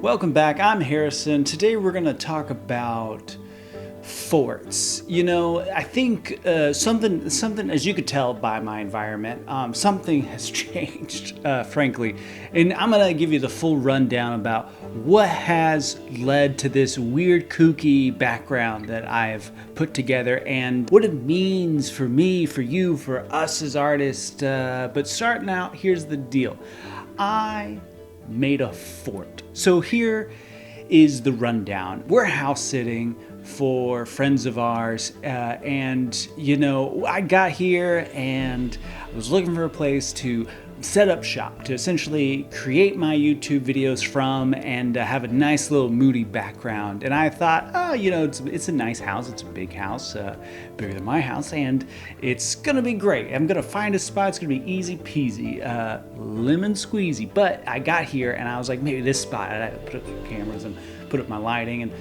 Welcome back, I'm Harrison. Today we're going to talk about forts. You know, I think something, as you could tell by my environment, something has changed, frankly. And I'm going to give you the full rundown about what has led to this weird, kooky background that I've put together and what it means for me, for you, for us as artists. But starting out, here's the deal. I made a fort. So here is the rundown. We're house sitting for friends of ours, and you know, I got here and I was looking for a place to set up shop, to essentially create my YouTube videos from, and have a nice little moody background. And I thought, oh, you know, it's a nice house. It's a big house, bigger than my house, and it's gonna be great. I'm gonna find a spot. It's gonna be easy peasy, lemon squeezy. But I got here and I was like, maybe this spot. I put up some cameras and put up my lighting, and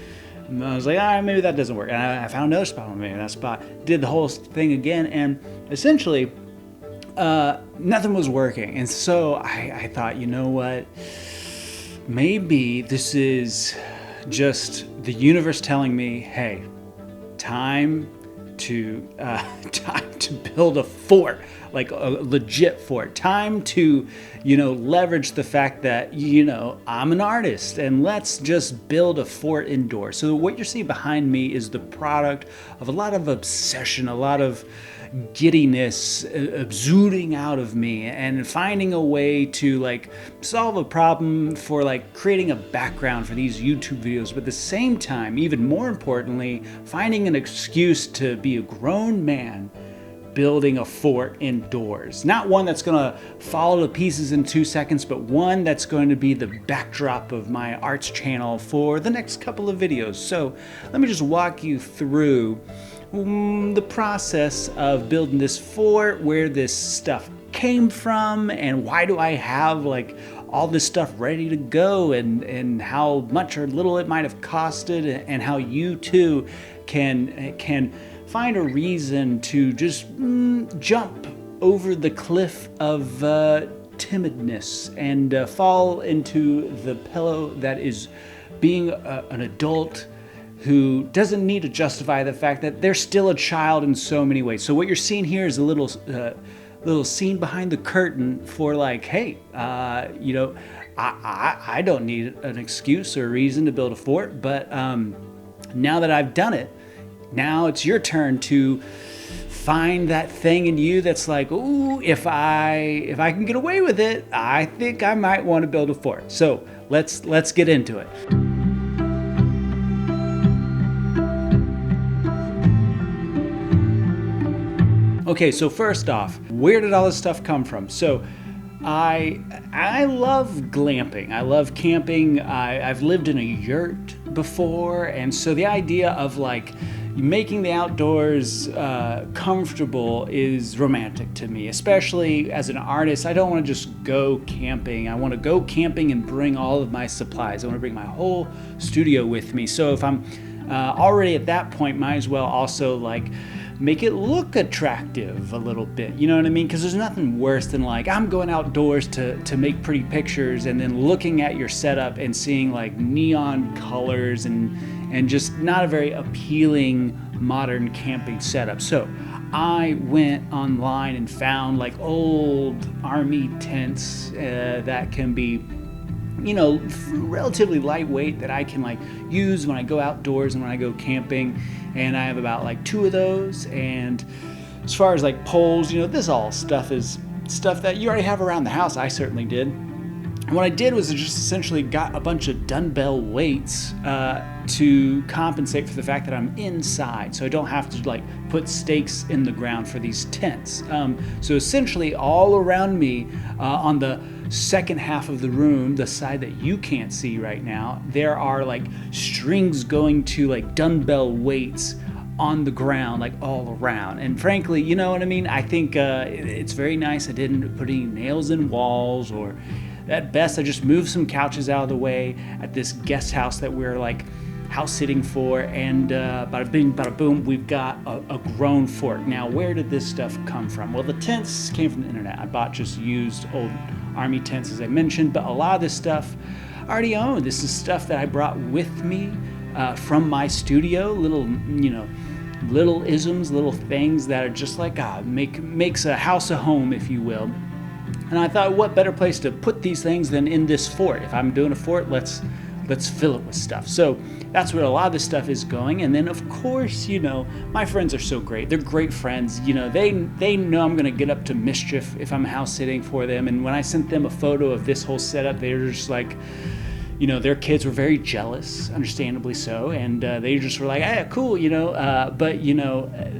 I was like, all right, maybe that doesn't work. And I found another spot, maybe that spot. Did the whole thing again, and essentially, nothing was working. And so I thought, you know what? Maybe this is just the universe telling me, hey, time to build a fort, like a legit fort. Time to, you know, leverage the fact that, you know, I'm an artist, and let's just build a fort indoors. So what you're seeing behind me is the product of a lot of obsession, a lot of giddiness exuding out of me, and finding a way to like solve a problem for like creating a background for these YouTube videos, but at the same time, even more importantly, finding an excuse to be a grown man building a fort indoors. Not one that's gonna fall to pieces in 2 seconds, but one that's going to be the backdrop of my arts channel for the next couple of videos. So let me just walk you through the process of building this fort, where this stuff came from, and why do I have like all this stuff ready to go, and how much or little it might have costed, and how you too can find a reason to just jump over the cliff of timidness and fall into the pillow that is being an adult who doesn't need to justify the fact that they're still a child in so many ways. So what you're seeing here is a little scene behind the curtain for like, hey, you know, I don't need an excuse or a reason to build a fort, but now that I've done it, now it's your turn to find that thing in you that's like, ooh, if I can get away with it, I think I might want to build a fort. So let's get into it. Okay, so first off, where did all this stuff come from? So I love glamping. I love camping. I've lived in a yurt before, and so the idea of like making the outdoors comfortable is romantic to me, especially as an artist. I don't want to just go camping. I want to go camping and bring all of my supplies. I want to bring my whole studio with me. So if I'm already at that point, might as well also like make it look attractive a little bit, you know what I mean? Because there's nothing worse than like, I'm going outdoors to make pretty pictures, and then looking at your setup and seeing like neon colors and just not a very appealing modern camping setup. So I went online and found like old army tents that can be, you know, relatively lightweight, that I can like use when I go outdoors and when I go camping. And I have about like 2 of those. And as far as like poles, you know, this all stuff is stuff that you already have around the house. I certainly did. And what I did was I just essentially got a bunch of dumbbell weights to compensate for the fact that I'm inside, so I don't have to like put stakes in the ground for these tents. So essentially all around me on the second half of the room, the side that you can't see right now, there are like strings going to like dumbbell weights on the ground, like all around. And frankly, you know what I mean? I think it's very nice. I didn't put any nails in walls, or at best I just moved some couches out of the way at this guest house that we're like house sitting for, and bada bing, bada boom, we've got a grown fort. Now, where did this stuff come from? Well, the tents came from the internet. I bought just used old army tents, as I mentioned, but a lot of this stuff I already own. This is stuff that I brought with me from my studio, little isms, little things that are just like makes a house a home, if you will. And I thought, what better place to put these things than in this fort? If I'm doing a fort, let's fill it with stuff. So that's where a lot of this stuff is going. And then, of course, my friends are so great. They're great friends. They know I'm going to get up to mischief if I'm house sitting for them. And when I sent them a photo of this whole setup, they were just like, their kids were very jealous, understandably so, and they just were like, "Hey, cool," but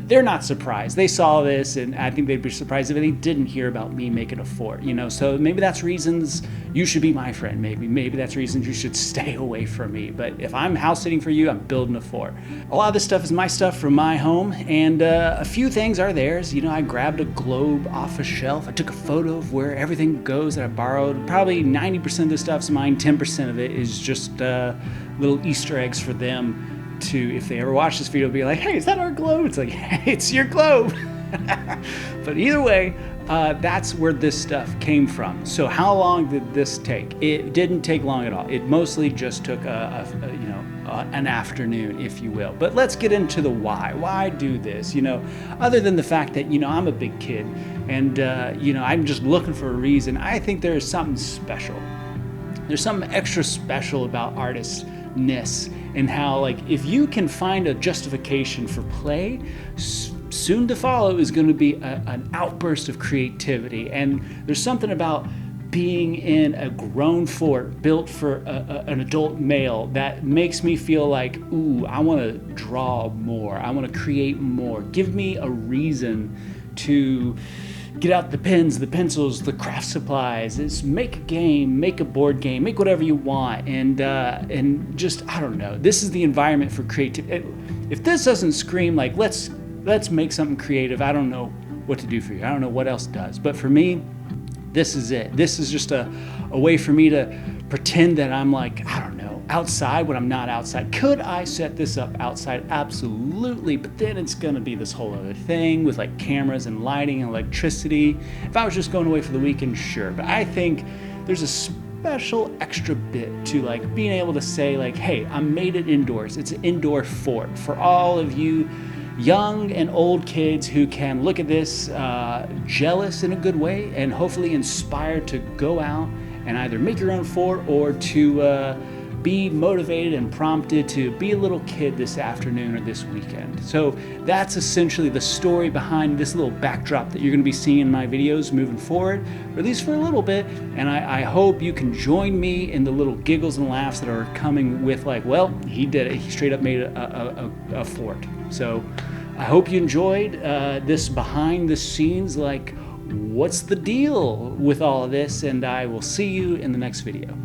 they're not surprised. They saw this, and I think they'd be surprised if they didn't hear about me making a fort, So maybe that's reasons you should be my friend. Maybe that's reasons you should stay away from me. But if I'm house sitting for you, I'm building a fort. A lot of this stuff is my stuff from my home, and a few things are theirs. I grabbed a globe off a shelf. I took a photo of where everything goes that I borrowed. Probably 90% of the stuff's mine. 10% of it is just little Easter eggs for them to, if they ever watch this video, be like, "Hey, is that our globe?" It's like, "Hey, it's your globe." But either way, that's where this stuff came from. So how long did this take? It didn't take long at all. It mostly just took an afternoon, if you will. But let's get into the why. Why do this? Other than the fact that I'm a big kid, and I'm just looking for a reason. I think there is something special. There's something extra special about artistness, and how, if you can find a justification for play, soon to follow is going to be an outburst of creativity. And there's something about being in a grown fort built for an adult male that makes me feel like, ooh, I want to draw more. I want to create more. Give me a reason to get out the pens, the pencils, the craft supplies. It's make a game, make a board game, make whatever you want, and just, I don't know. This is the environment for creativity. If this doesn't scream like let's make something creative, I don't know what to do for you. I don't know what else does. But for me, this is it. This is just a way for me to pretend that I'm outside when I'm not outside. Could I set this up outside? Absolutely, but then it's gonna be this whole other thing with cameras and lighting and electricity. If I was just going away for the weekend, sure, but I think there's a special extra bit to being able to say hey, I made it indoors. It's an indoor fort for all of you young and old kids who can look at this jealous in a good way, and hopefully inspired to go out and either make your own fort or to be motivated and prompted to be a little kid this afternoon or this weekend. So that's essentially the story behind this little backdrop that you're going to be seeing in my videos moving forward, or at least for a little bit. And I hope you can join me in the little giggles and laughs that are coming with well, he did it. He straight up made a fort. So I hope you enjoyed this behind the scenes, what's the deal with all of this, and I will see you in the next video.